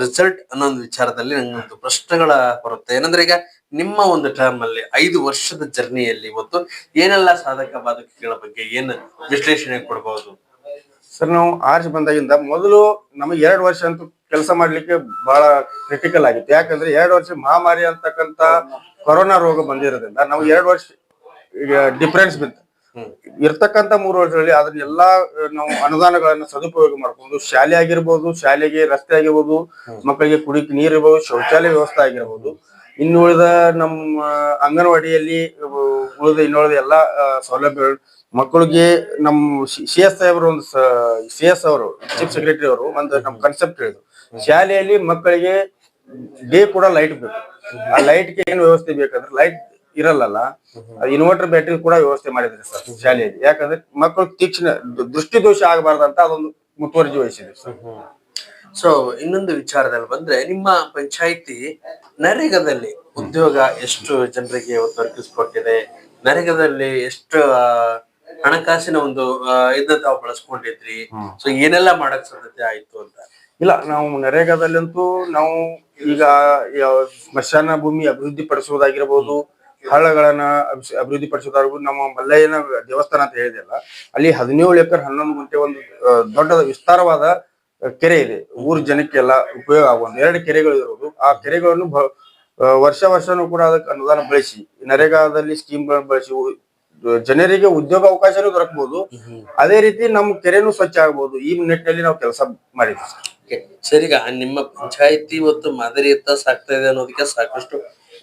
ರಿಸಲ್ಟ್ ಅನ್ನೋ ವಿಚಾರದಲ್ಲಿ ನಂಗೊಂದು ಪ್ರಶ್ನೆಗಳ ಬರುತ್ತೆ. ಏನಂದ್ರೆ ಈಗ ನಿಮ್ಮ ಒಂದು ಟರ್ಮ್ ಅಲ್ಲಿ 5 ವರ್ಷದ ಜರ್ನಿಯಲ್ಲಿ ಇವತ್ತು ಏನೆಲ್ಲ ಸಾಧಕ ಬಾಧಕಗಳ ಬಗ್ಗೆ ಏನು ವಿಶ್ಲೇಷಣೆ ಕೊಡಬಹುದು? ಸರ್, ನಾವು ಆರ್ಜ್ ಬಂದಾಗಿಂದ ಮೊದಲು ನಮಗೆ 2 ವರ್ಷ ಅಂತೂ ಕೆಲಸ ಮಾಡ್ಲಿಕ್ಕೆ ಬಹಳ ಕ್ರಿಟಿಕಲ್ ಆಗಿತ್ತು. ಯಾಕಂದ್ರೆ 2 ವರ್ಷ ಮಹಾಮಾರಿ ಅಂತಕ್ಕಂತ ಕೊರೋನಾ ರೋಗ ಬಂದಿರೋದ್ರಿಂದ ನಾವು 2 ವರ್ಷ ಡಿಫರೆನ್ಸ್ ಬಿತ್ತು. ಇರ್ತಕ್ಕಂತ 3 ವರ್ಷದಲ್ಲಿ ಅದನ್ನೆಲ್ಲಾ ನಾವು ಅನುದಾನಗಳನ್ನ ಸದುಪಯೋಗ ಮಾಡ್ಕೊಂಡು ಶಾಲೆ ಆಗಿರ್ಬೋದು, ಶಾಲೆಗೆ ರಸ್ತೆ ಆಗಿರ್ಬೋದು, ಮಕ್ಕಳಿಗೆ ಕುಡಿಯಕ್ಕೆ ನೀರು ಇರ್ಬೋದು, ಶೌಚಾಲಯ ವ್ಯವಸ್ಥೆ ಆಗಿರ್ಬೋದು, ಇನ್ನುಳಿದ ನಮ್ಮ ಅಂಗನವಾಡಿಯಲ್ಲಿ ಇನ್ನುಳಿದ ಎಲ್ಲಾ ಸೌಲಭ್ಯಗಳು ಮಕ್ಕಳಿಗೆ ನಮ್ಮ CS ಸಾಹೇಬರು CS ಅವರು ಚೀಫ್ ಸೆಕ್ರೆಟರಿ ಅವರು ಒಂದು ನಮ್ ಕನ್ಸೆಪ್ಟ್ ಹೇಳಿದ್ರು. ಶಾಲೆಯಲ್ಲಿ ಮಕ್ಕಳಿಗೆ ಡೇ ಕೂಡ ಲೈಟ್ ಬೇಕು. ಆ ಲೈಟ್ಗೆ ಏನು ವ್ಯವಸ್ಥೆ ಬೇಕಂದ್ರೆ ಲೈಟ್ ಇರಲ್ಲ, ಇನ್ವರ್ಟರ್ ಬ್ಯಾಟ್ರಿ ಕೂಡ ವ್ಯವಸ್ಥೆ ಮಾಡಿದ್ರಿ ಸರ್ ಶಾಲೆಯಲ್ಲಿ. ಯಾಕಂದ್ರೆ ಮಕ್ಕಳು ತೀಕ್ಷ್ಣ ದೃಷ್ಟಿ ದೋಷ ಆಗಬಾರ್ದಂತ ಅದೊಂದು ಮುತುವರ್ಜಿ ವಹಿಸಿದೆ ಸರ್. ಸೊ ಇನ್ನೊಂದು ವಿಚಾರದಲ್ಲಿ ಬಂದ್ರೆ ನಿಮ್ಮ ಪಂಚಾಯಿತಿ ನರೇಗಾದಲ್ಲಿ ಉದ್ಯೋಗ ಎಷ್ಟು ಜನರಿಗೆ ಒದಗಿಸ್ಕೊಟ್ಟಿದೆ? ನರೇಗಾದಲ್ಲಿ ಎಷ್ಟು ಹಣಕಾಸಿನ ಒಂದು ಇದನ್ನ ತಾವು ಬಳಸ್ಕೊಂಡಿದ್ರಿ. ಸೊ ಏನೆಲ್ಲ ಮಾಡಕ್ ಸಾಧ್ಯತೆ ಆಯ್ತು ಅಂತ? ಇಲ್ಲ, ನಾವು ನರೇಗಾದಲ್ಲಂತೂ ನಾವು ಈಗ ಸ್ಮಶಾನ ಭೂಮಿ ಅಭಿವೃದ್ಧಿ ಪಡಿಸುವುದಾಗಿರ್ಬೋದು, ಹಳ್ಳಗಳನ್ನ ಅಭಿವೃದ್ಧಿ ಪಡಿಸುವುದಾಗಿರ್ಬೋದು. ನಮ್ಮ ಮಲ್ಲಯ್ಯನ ದೇವಸ್ಥಾನ ಅಂತ ಹೇಳಿದೆಲ್ಲ, ಅಲ್ಲಿ 17 ಎಕರೆ 11 ಗುಂಟೆ ಒಂದು ದೊಡ್ಡ ವಿಸ್ತಾರವಾದ ಕೆರೆ ಇದೆ. ಊರ್ ಜನಕ್ಕೆಲ್ಲ ಉಪಯೋಗ ಆಗುವಂತ 2 ಕೆರೆಗಳು ಇರೋದು. ಆ ಕೆರೆಗಳನ್ನು ವರ್ಷನೂ ಕೂಡ ಅದಕ್ಕೆ ಅನುದಾನ ಬಳಸಿ, ನರೇಗಾದಲ್ಲಿ ಸ್ಕೀಮ್ಗಳನ್ನು ಬಳಸಿ ಜನರಿಗೆ ಉದ್ಯೋಗ ಅವಕಾಶನೂ ದೊರಕಬಹುದು. ಅದೇ ರೀತಿ ನಮ್ಮ ಕೆರೆನೂ ಸ್ವಚ್ಛ ಆಗ್ಬಹುದು. ಈ ನಿಟ್ಟಿನಲ್ಲಿ ನಾವು ಕೆಲಸ ಮಾಡಿದ್ವಿ ಸರ್. ಸರ್, ಈಗ ನಿಮ್ಮ ಪಂಚಾಯತಿ ಇವತ್ತು ಮಾದರಿಯತ್ತ ಸಾಕ್ತಾ ಇದೆ ಅನ್ನೋದಕ್ಕೆ ಸಾಕಷ್ಟು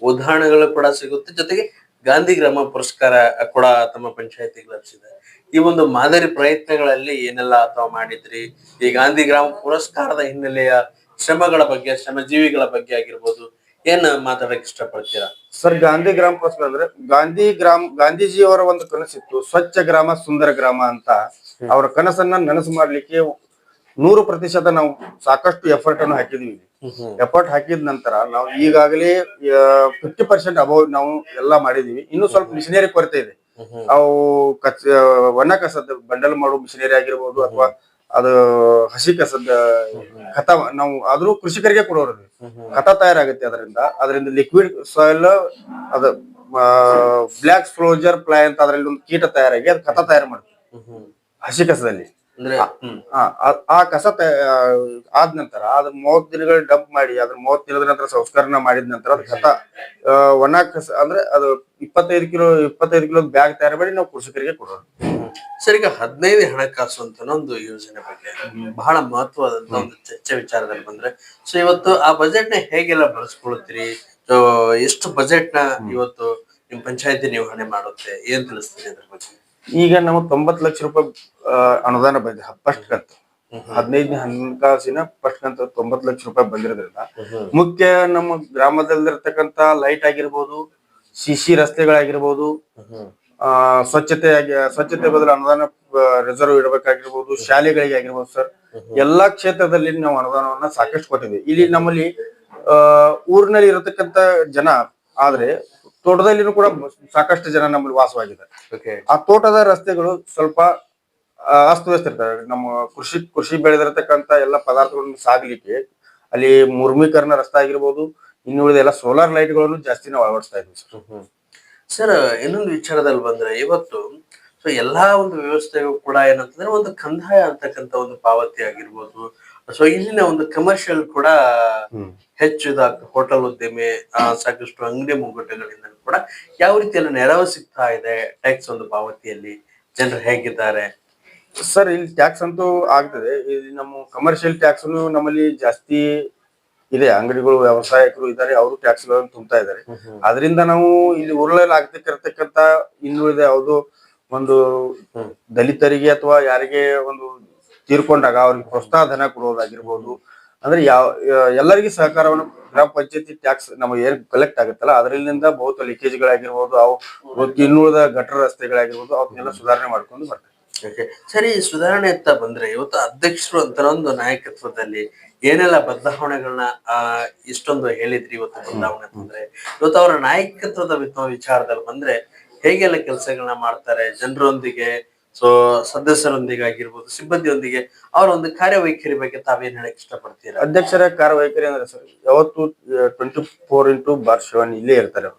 ಉದಾಹರಣೆಗಳು ಕೂಡ ಸಿಗುತ್ತೆ. ಜೊತೆಗೆ ಗಾಂಧಿ ಗ್ರಾಮ ಪುರಸ್ಕಾರ ಕೂಡ ತಮ್ಮ ಪಂಚಾಯತಿಗೆ ಲಭಿಸಿದೆ. ಈ ಒಂದು ಮಾದರಿ ಪ್ರಯತ್ನಗಳಲ್ಲಿ ಏನೆಲ್ಲ ತಾವು ಮಾಡಿದ್ರಿ? ಈ ಗಾಂಧಿ ಗ್ರಾಮ ಪುರಸ್ಕಾರದ ಹಿನ್ನೆಲೆಯ ಶ್ರಮಗಳ ಬಗ್ಗೆ, ಶ್ರಮಜೀವಿಗಳ ಬಗ್ಗೆ ಆಗಿರ್ಬೋದು, ಏನ್ ಮಾತಾಡಕ್ ಇಷ್ಟಪಡ್ತೀರಾ? ಸರ್, ಗಾಂಧಿ ಗ್ರಾಮ ಪುರಸ್ಕಾರ ಅಂದ್ರೆ ಗಾಂಧೀಜಿಯವರ ಒಂದು ಕನಸಿತ್ತು, ಸ್ವಚ್ಛ ಗ್ರಾಮ ಸುಂದರ ಗ್ರಾಮ ಅಂತ. ಅವರ ಕನಸನ್ನ ನನಸು ಮಾಡ್ಲಿಕ್ಕೆ 100% ನಾವು ಸಾಕಷ್ಟು ಎಫರ್ಟ್ ಅನ್ನು ಹಾಕಿದ್ವಿ. ಎಫರ್ಟ್ ಹಾಕಿದ ನಂತರ ನಾವು ಈಗಾಗಲೇ 50% ಅಬೌವ್ ನಾವು ಎಲ್ಲಾ ಮಾಡಿದೀವಿ. ಇನ್ನು ಸ್ವಲ್ಪ ಮಿಷನರಿ ಕೊರತೆ ಇದೆ. ಅವು ಒಣ ಕಸದ ಬಂಡಲ್ ಮಾಡೋ ಮಿಷನರಿ ಆಗಿರ್ಬೋದು, ಅಥವಾ ಅದು ಹಸಿ ಕಸದ ಖತ ನಾವು ಆದ್ರೂ ಕೃಷಿಕರಿಗೆ ಕೊಡೋರು. ಖತ ತಯಾರಾಗುತ್ತೆ ಅದರಿಂದ ಲಿಕ್ವಿಡ್ ಸಾಯಿಲ್, ಅದ ಬ್ಲಾಕ್ ಸ್ಲೋಜರ್ ಪ್ಲೈ ಅಂತ ಅದ್ರಲ್ಲಿ ಒಂದು ಕೀಟ ತಯಾರಾಗಿ ಅದು ಖತ ತಯಾರು ಮಾಡುತ್ತೆ ಹಸಿ ಕಸದಲ್ಲಿ. ಆ ಕಸ ಆದ ನಂತರ ಅದ್ರ 30 ದಿನಗಳು ಡಂಪ್ ಮಾಡಿ, ಅದ್ರ 30 ದಿನದ ನಂತರ ಸಂಸ್ಕರಣ ಮಾಡಿದ ನಂತರ ಅದ್ ಖತ ಒಣ ಕಸ ಅಂದ್ರೆ ಅದು 25 ಕಿಲೋ ಬ್ಯಾಗ್ ತಯಾರು ಮಾಡಿ ನಾವು ಕೃಷಿಕರಿಗೆ ಕೊಡೋದು. ಸರ್, ಈಗ 15 ಹಣಕಾಸು ಅಂತ ಒಂದು ಯೋಜನೆ ಬಗ್ಗೆ ಬಹಳ ಮಹತ್ವದಂತ ಒಂದು ಚರ್ಚೆ ವಿಚಾರದಲ್ಲಿ ಬಂದ್ರೆ, ಸೊ ಇವತ್ತು ಆ ಬಜೆಟ್ ನ ಹೇಗೆಲ್ಲ ಬಳಸ್ಕೊಳ್ತೀರಿ? ಸೊ ಎಷ್ಟು ಬಜೆಟ್ ನ ಇವತ್ತು ನಿಮ್ ಪಂಚಾಯತಿ ನಿರ್ವಹಣೆ ಮಾಡುತ್ತೆ, ಏನ್ ತಿಳಿಸ್ತೀರಿ ಅದ್ರ ಬಗ್ಗೆ? ಈಗ ನಾವು 90 ಲಕ್ಷ ರೂಪಾಯಿ ಅನುದಾನ ಬಂದಿದೆ ಫಸ್ಟ್ ಕಂತು. 15ನೇ ಹಣಕಾಸಿನ ಫಸ್ಟ್ ಕಂತು 90 ಲಕ್ಷ ರೂಪಾಯಿ ಬಂದಿರೋದ್ರಿಂದ ಮುಖ್ಯ ನಮ್ಮ ಗ್ರಾಮದಲ್ಲಿರ್ತಕ್ಕಂತ ಲೈಟ್ ಆಗಿರ್ಬೋದು, ಸಿಸಿ ರಸ್ತೆಗಳಾಗಿರ್ಬೋದು, ಸ್ವಚ್ಛತೆ ಬದಲು ಅನುದಾನ ರಿಸರ್ವ್ ಇಡಬೇಕಾಗಿರ್ಬೋದು, ಶಾಲೆಗಳಿಗೆ ಆಗಿರ್ಬೋದು ಸರ್, ಎಲ್ಲಾ ಕ್ಷೇತ್ರದಲ್ಲಿ ನಾವು ಅನುದಾನವನ್ನ ಸಾಕಷ್ಟು ಕೊಟ್ಟಿದ್ವಿ. ಇಲ್ಲಿ ನಮ್ಮಲ್ಲಿ ಊರಿನಲ್ಲಿ ಇರತಕ್ಕಂತ ಜನ ಆದ್ರೆ ತೋಟದಲ್ಲಿನೂ ಕೂಡ ಸಾಕಷ್ಟು ಜನ ನಮ್ಮಲ್ಲಿ ವಾಸವಾಗಿದ್ದಾರೆ. ಆ ತೋಟದ ರಸ್ತೆಗಳು ಸ್ವಲ್ಪ ಅಸ್ತವ್ಯಸ್ತ ಇರ್ತವೆ. ನಮ್ಮ ಕೃಷಿ ಬೆಳೆದಿರತಕ್ಕಂತ ಎಲ್ಲ ಪದಾರ್ಥಗಳನ್ನು ಸಾಗಲಿಕ್ಕೆ ಅಲ್ಲಿ ಮುರ್ಮೀಕರಣ ರಸ್ತೆ ಆಗಿರ್ಬೋದು, ಇನ್ನುಳಿದ ಎಲ್ಲ ಸೋಲಾರ್ ಲೈಟ್ ಗಳನ್ನು ಜಾಸ್ತಿ ನಾವು ಅಳವಡಿಸ್ತಾ ಇದ್ವಿ ಸರ್. ಸರ್, ಇನ್ನೊಂದು ವಿಚಾರದಲ್ಲಿ ಬಂದ್ರೆ, ಇವತ್ತು ಸೊ ಎಲ್ಲಾ ಒಂದು ವ್ಯವಸ್ಥೆಗೂ ಕೂಡ ಏನಂತಂದ್ರೆ ಒಂದು ಕಂದಾಯ ಅಂತಕ್ಕಂತ ಒಂದು ಪಾವತಿ ಆಗಿರ್ಬೋದು, ಸೊ ಇಲ್ಲಿನ ಒಂದು ಕಮರ್ಷಿಯಲ್ ಕೂಡ ಹೆಚ್ಚು ಇದಾಗ್ತದೆ. ಹೋಟೆಲ್ ಉದ್ಯಮಿ, ಸಾಕಷ್ಟು ಅಂಗಡಿ ಮುಂಗಟ್ಟುಗಳಿಂದ ಕೂಡ ಯಾವ ರೀತಿಯಲ್ಲಿ ನೆರವು ಸಿಗ್ತಾ ಇದೆ ಟ್ಯಾಕ್ಸ್ ಒಂದು ಪಾವತಿಯಲ್ಲಿ? ಜನರು ಹೇಗಿದ್ದಾರೆ ಸರ್? ಇಲ್ಲಿ ಟ್ಯಾಕ್ಸ್ ಅಂತೂ ಆಗ್ತದೆ. ಇಲ್ಲಿ ನಮ್ಮ ಕಮರ್ಷಿಯಲ್ ಟ್ಯಾಕ್ಸ್ ನಮ್ಮಲ್ಲಿ ಜಾಸ್ತಿ ಇದೆ. ಅಂಗಡಿಗಳು, ವ್ಯವಸಾಯಕರು ಇದ್ದಾರೆ, ಅವರು ಟ್ಯಾಕ್ಸ್ ಗಳನ್ನು ತುಂಬ್ತಾ ಇದ್ದಾರೆ. ಅದರಿಂದ ನಾವು ಇಲ್ಲಿ ಊರಲ್ಲಿ ಆಗ್ತಿರ್ತಕ್ಕಂತ ಇನ್ನುಳಿದ ಯಾವುದೋ ಒಂದು ದಲಿತರಿಗೆ ಅಥವಾ ಯಾರಿಗೆ ಒಂದು ತೀರ್ಕೊಂಡಾಗ ಅವ್ರಿಗೆ ಪ್ರೋತ್ಸಾಹ ಧನ ಕೊಡೋದಾಗಿರ್ಬೋದು, ಅಂದ್ರೆ ಎಲ್ಲರಿಗೂ ಸಹಕಾರವನ್ನು ಗ್ರಾಮ ಪಂಚಾಯತಿ ಟ್ಯಾಕ್ಸ್ ನಮಗೆ ಏನ್ ಕಲೆಕ್ಟ್ ಆಗುತ್ತಲ್ಲ ಅದರಿಂದ ಬಹುತ ಲೀಕೇಜ್ಗಳಾಗಿರ್ಬೋದು, ಅವು ಇನ್ನುಳಿದ ಗಟರ ರಸ್ತೆಗಳಾಗಿರ್ಬೋದು, ಅವನ್ನೆಲ್ಲ ಸುಧಾರಣೆ ಮಾಡ್ಕೊಂಡು ಬರ್ತದೆ. ಸರಿ, ಸುಧಾರಣೆ ಅಂತ ಬಂದ್ರೆ ಇವತ್ತು ಅಧ್ಯಕ್ಷರು ಅಂತ ಒಂದು ನಾಯಕತ್ವದಲ್ಲಿ ಏನೆಲ್ಲ ಬದಲಾವಣೆಗಳನ್ನ ಇಷ್ಟೊಂದು ಹೇಳಿದ್ರಿ. ಇವತ್ತು ಬದಲಾವಣೆ ಅಂತಂದ್ರೆ ಇವತ್ತು ಅವರ ನಾಯಕತ್ವದ ವಿಚಾರದಲ್ಲಿ ಬಂದ್ರೆ ಹೇಗೆಲ್ಲ ಕೆಲಸಗಳನ್ನ ಮಾಡ್ತಾರೆ ಜನರೊಂದಿಗೆ, ಸೊ ಸದಸ್ಯರೊಂದಿಗೆ ಆಗಿರ್ಬೋದು, ಸಿಬ್ಬಂದಿಯೊಂದಿಗೆ ಅವರ ಒಂದು ಕಾರ್ಯವೈಖರಿ ಬಗ್ಗೆ ತಾವೇನ್ ಹೇಳಕ್ ಇಷ್ಟಪಡ್ತೀರಾ? ಅಧ್ಯಕ್ಷರ ಕಾರ್ಯವೈಖರಿ ಅಂದ್ರೆ ಸರ್, ಯಾವತ್ತು 24x7 ಇಲ್ಲೇ ಇರ್ತಾರೆ.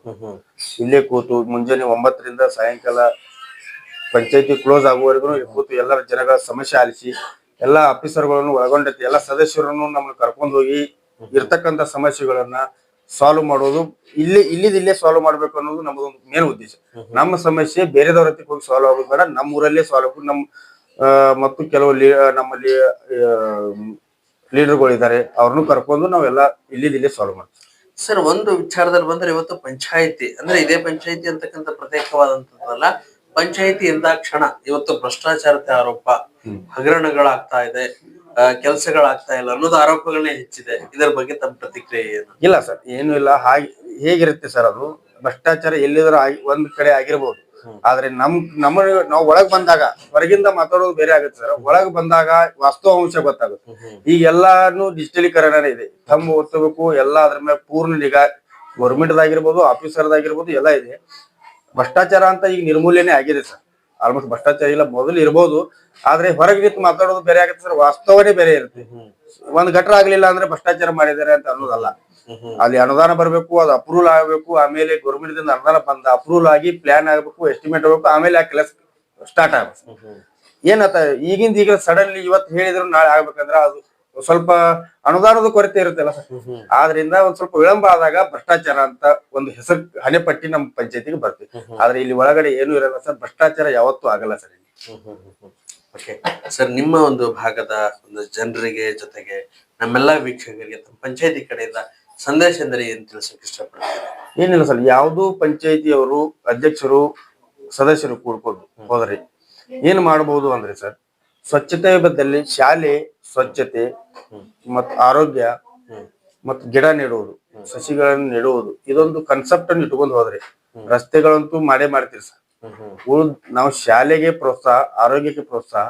ಇಲ್ಲೇ ಕೂತು ಮುಂಜಾನೆ 9ರಿಂದ ಸಾಯಂಕಾಲ ಪಂಚಾಯತಿ ಕ್ಲೋಸ್ ಆಗುವವರೆಗೂ ಕೂತು ಎಲ್ಲರ ಜನಗಳ ಸಮಸ್ಯೆ ಆಲಿಸಿ, ಎಲ್ಲಾ ಆಫೀಸರ್ಗಳನ್ನು ಒಳಗೊಂಡೈತಿ ಎಲ್ಲ ಸದಸ್ಯರನ್ನು ನಮ್ಮನ್ನು ಕರ್ಕೊಂಡು ಹೋಗಿ ಇರ್ತಕ್ಕಂಥ ಸಮಸ್ಯೆಗಳನ್ನ ಸಾಲ್ವ್ ಮಾಡೋದು. ಇಲ್ಲೇ ಸಾಲ್ವ್ ಮಾಡ್ಬೇಕು ಅನ್ನೋದು ನಮ್ಮದೊಂದು ಮೇನ್ ಉದ್ದೇಶ. ನಮ್ಮ ಸಮಸ್ಯೆ ಬೇರೆದವ್ರ ಹತ್ತಿರ ಹೋಗಿ ಸಾಲ್ವ್ ಆಗೋದು ಬೇಡ, ನಮ್ಮ ಊರಲ್ಲೇ ಸಾಲ್ವ್ ಆಗೋದು. ಮತ್ತು ಕೆಲವು ನಮ್ಮಲ್ಲಿ ಲೀಡರ್ಗಳು ಇದ್ದಾರೆ, ಅವ್ರನ್ನು ಕರ್ಕೊಂಡು ನಾವೆಲ್ಲ ಇಲ್ಲೇ ಸಾಲ್ವ್ ಮಾಡ್ತೀವಿ. ಸರ್, ಒಂದು ವಿಚಾರದಲ್ಲಿ ಬಂದ್ರೆ ಇವತ್ತು ಪಂಚಾಯತಿ ಅಂದ್ರೆ ಇದೇ ಪಂಚಾಯತಿ ಅಂತಕ್ಕಂಥ ಪ್ರತ್ಯೇಕವಾದಂತದ್ದಲ್ಲ. ಪಂಚಾಯತಿ ಎಂದಾಕ್ಷಣ ಇವತ್ತು ಭ್ರಷ್ಟಾಚಾರದ ಆರೋಪ, ಹಗರಣಗಳಾಗ್ತಾ ಇದೆ, ಕೆಲಸಗಳಾಗ್ತಾ ಇಲ್ಲ ಅನ್ನೋದು ಆರೋಪಗಳನ್ನೇ ಹೆಚ್ಚಿದೆ. ಇದರ ಬಗ್ಗೆ ತಮ್ಮ ಪ್ರತಿಕ್ರಿಯೆ ಏನು? ಇಲ್ಲ ಸರ್, ಏನು ಇಲ್ಲ. ಹೇಗಿರುತ್ತೆ ಸರ್, ಅದು ಭ್ರಷ್ಟಾಚಾರ ಎಲ್ಲಿದ್ರು ಒಂದ್ ಕಡೆ ಆಗಿರ್ಬೋದು. ಆದ್ರೆ ನಾವು ಒಳಗ್ ಬಂದಾಗ ಹೊರಗಿಂದ ಮಾತಾಡೋದು ಬೇರೆ ಆಗುತ್ತೆ ಸರ್. ಒಳಗ್ ಬಂದಾಗ ವಾಸ್ತವಾಂಶ ಗೊತ್ತಾಗುತ್ತೆ. ಈಗ ಎಲ್ಲಾನು ಡಿಜಿಟಲೀಕರಣ ಇದೆ. ತಮ್ಮ ಓದ್ಕೋಬೇಕು ಎಲ್ಲ, ಅದ್ರ ಮೇಲೆ ಪೂರ್ಣ ನಿಗಾ ಗೌರ್ಮೆಂಟ್ ಆಗಿರ್ಬೋದು, ಆಫೀಸರ್ದಾಗಿರ್ಬೋದು ಎಲ್ಲ ಇದೆ. ಭ್ರಷ್ಟಾಚಾರ ಅಂತ ಈಗ ನಿರ್ಮೂಲನೆ ಆಗಿದೆ ಸರ್. ಆಲ್ಮೋಸ್ಟ್ ಭ್ರಷ್ಟಾಚಾರ ಇಲ್ಲ, ಮೊದಲು ಇರ್ಬೋದು, ಆದ್ರೆ ಹೊರಗೆ ನಿಂತು ಮಾತಾಡೋದು ಬೇರೆ ಆಗುತ್ತೆ ಸರ್, ವಾಸ್ತವನೇ ಬೇರೆ ಇರುತ್ತೆ. ಒಂದ್ ಗಟ್ರ ಆಗ್ಲಿಲ್ಲ ಅಂದ್ರೆ ಭ್ರಷ್ಟಾಚಾರ ಮಾಡಿದ್ದಾರೆ ಅಂತ ಅನ್ನೋದಲ್ಲ. ಅಲ್ಲಿ ಅನುದಾನ ಬರ್ಬೇಕು, ಅದು ಅಪ್ರೂವಲ್ ಆಗ್ಬೇಕು, ಆಮೇಲೆ ಗೌರ್ಮೆಂಟ್ ದಿಂದ ಅನುದಾನ ಬಂದ ಅಪ್ರೂವಲ್ ಆಗಿ ಪ್ಲಾನ್ ಆಗ್ಬೇಕು, ಎಸ್ಟಿಮೇಟ್ ಆಗ್ಬೇಕು, ಆಮೇಲೆ ಆ ಕೆಲಸ ಸ್ಟಾರ್ಟ್ ಆಗ್ಬೇಕು. ಏನತ್ತ ಈಗ ಸಡನ್ಲಿ ಇವತ್ತು ಹೇಳಿದ್ರು ನಾಳೆ ಆಗ್ಬೇಕಂದ್ರ ಅದು ಸ್ವಲ್ಪ ಅನುದಾನದ ಕೊರತೆ ಇರುತ್ತಲ್ಲ ಸರ್. ಆದ್ರಿಂದ ಒಂದ್ ಸ್ವಲ್ಪ ವಿಳಂಬ ಆದಾಗ ಭ್ರಷ್ಟಾಚಾರ ಅಂತ ಒಂದು ಹೆಸರು ಹಣೆಪಟ್ಟಿ ನಮ್ಮ ಪಂಚಾಯತಿಗೆ ಬರ್ತದೆ. ಆದ್ರೆ ಇಲ್ಲಿ ಒಳಗಡೆ ಏನು ಇರಲ್ಲ ಸರ್, ಭ್ರಷ್ಟಾಚಾರ ಯಾವತ್ತೂ ಆಗಲ್ಲ ಸರ್. ಓಕೆ ಸರ್, ನಿಮ್ಮ ಒಂದು ಭಾಗದ ಒಂದು ಜನರಿಗೆ ಜೊತೆಗೆ ನಮ್ಮೆಲ್ಲಾ ವೀಕ್ಷಕರಿಗೆ ತಮ್ಮ ಪಂಚಾಯತಿ ಕಡೆಯಿಂದ ಸಂದೇಶ ಎಂದರೆ ಏನ್ ತಿಳಿಸಕ್ಕೆ ಇಷ್ಟಪಡ್ತಾರೆ? ಏನಿಲ್ಲ ಸರ್, ಯಾವ್ದು ಪಂಚಾಯತಿಯವರು ಅಧ್ಯಕ್ಷರು ಸದಸ್ಯರು ಕೂಡ್ಕೊಂಡು ಹೋದ್ರಿ ಏನ್ ಮಾಡಬಹುದು ಅಂದ್ರೆ ಸರ್, ಸ್ವಚ್ಛತೆ ಬದ್ದಲ್ಲಿ ಶಾಲೆ ಸ್ವಚ್ಛತೆ ಮತ್ತು ಆರೋಗ್ಯ ಮತ್ತು ಗಿಡ ನೆಡುವುದು, ಸಸಿಗಳನ್ನು ನೆಡುವುದು, ಇದೊಂದು ಕಾನ್ಸೆಪ್ಟ್ ಅನ್ನು ಇಟ್ಕೊಂಡು ಹೋದ್ರಿ ರಸ್ತೆಗಳಂತೂ ಮಾಡೇ ಮಾಡ್ತೀರಿ ಸರ್. ನಾವು ಶಾಲೆಗೆ ಪ್ರೋತ್ಸಾಹ, ಆರೋಗ್ಯಕ್ಕೆ ಪ್ರೋತ್ಸಾಹ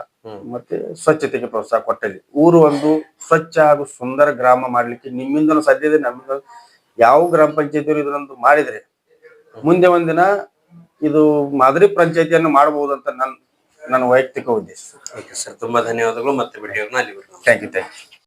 ಮತ್ತೆ ಸ್ವಚ್ಛತೆಗೆ ಪ್ರೋತ್ಸಾಹ ಕೊಟ್ಟಲ್ಲಿ ಊರು ಒಂದು ಸ್ವಚ್ಛ ಹಾಗೂ ಸುಂದರ ಗ್ರಾಮ ಮಾಡ್ಲಿಕ್ಕೆ ನಿಮ್ಮಿಂದನೂ ಸಾಧ್ಯ ಇದೆ, ನಮ್ಮಿಂದ ಯಾವ ಗ್ರಾಮ ಪಂಚಾಯತಿಯವರು ಇದನ್ನೊಂದು ಮಾಡಿದ್ರೆ ಮುಂದೆ ಒಂದಿನ ಇದು ಮಾದರಿ ಪಂಚಾಯತಿಯನ್ನು ಮಾಡಬಹುದು ಅಂತ ನನ್ನ ವೈಯಕ್ತಿಕ ಉದ್ದೇಶ. ಓಕೆ ಸರ್, ತುಂಬಾ ಧನ್ಯವಾದಗಳು. ಮತ್ತೆ ವಿಡಿಯೋನ ಅಲ್ಲಿ ಥ್ಯಾಂಕ್ ಯು.